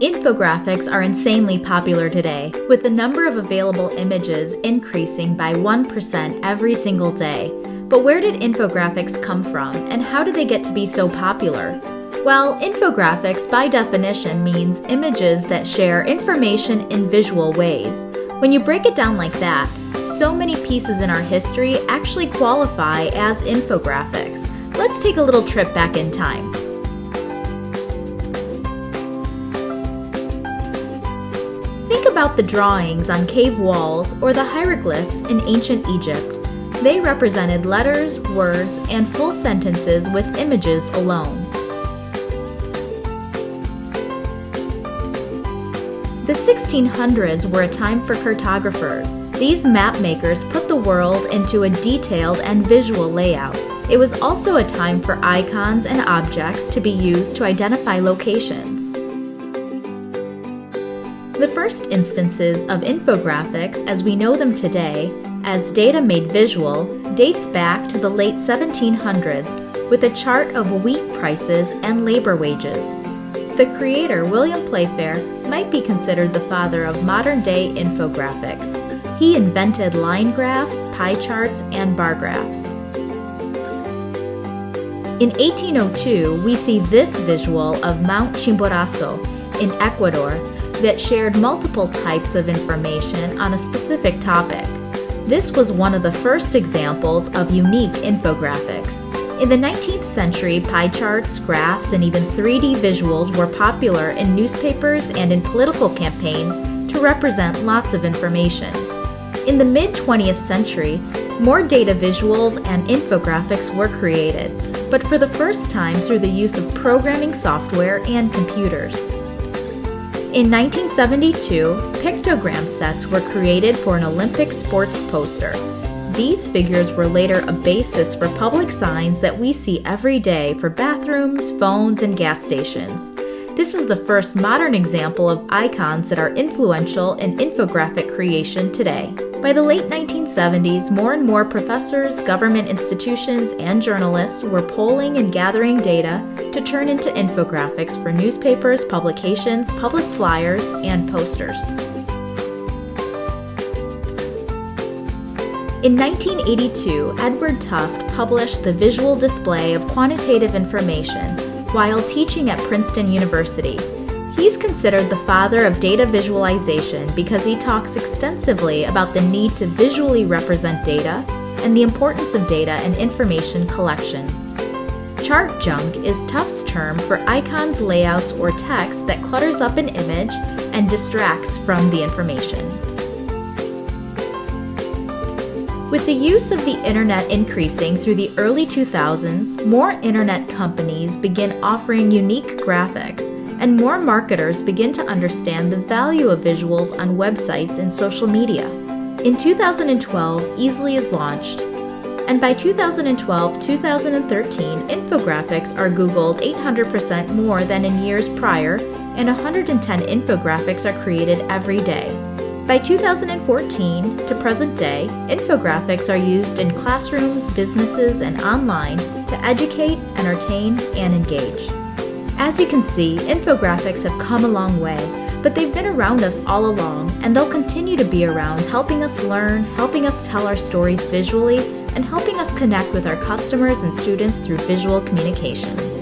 Infographics are insanely popular today, with the number of available images increasing by 1% every single day. But where did infographics come from, and how did they get to be so popular? Well, infographics by definition means images that share information in visual ways. When you break it down like that, so many pieces in our history actually qualify as infographics. Let's take a little trip back in time. Think about the drawings on cave walls or the hieroglyphs in ancient Egypt. They represented letters, words, and full sentences with images alone. The 1600s were a time for cartographers. These map makers put the world into a detailed and visual layout. It was also a time for icons and objects to be used to identify locations. The first instances of infographics as we know them today, as data made visual, dates back to the late 1700s with a chart of wheat prices and labor wages. The creator, William Playfair, might be considered the father of modern-day infographics. He invented line graphs, pie charts, and bar graphs. In 1802, we see this visual of Mount Chimborazo in Ecuador that shared multiple types of information on a specific topic. This was one of the first examples of unique infographics. In the 19th century, pie charts, graphs, and even 3D visuals were popular in newspapers and in political campaigns to represent lots of information. In the mid-20th century, more data visuals and infographics were created, but for the first time through the use of programming software and computers. In 1972, pictogram sets were created for an Olympic sports poster. These figures were later a basis for public signs that we see every day for bathrooms, phones, and gas stations. This is the first modern example of icons that are influential in infographic creation today. By the late 1970s, more and more professors, government institutions, and journalists were polling and gathering data to turn into infographics for newspapers, publications, public flyers, and posters. In 1982, Edward Tufte published the visual display of quantitative information while teaching at Princeton University. He's considered the father of data visualization because he talks extensively about the need to visually represent data and the importance of data and information collection. Chart junk is Tufte's term for icons, layouts, or text that clutters up an image and distracts from the information. With the use of the internet increasing through the early 2000s, more internet companies begin offering unique graphics, and more marketers begin to understand the value of visuals on websites and social media. In 2012, Easily is launched, and by 2012-2013, infographics are Googled 800% more than in years prior, and 110 infographics are created every day. By 2014 to present day, infographics are used in classrooms, businesses, and online to educate, entertain, and engage. As you can see, infographics have come a long way, but they've been around us all along, and they'll continue to be around, helping us learn, helping us tell our stories visually, and helping us connect with our customers and students through visual communication.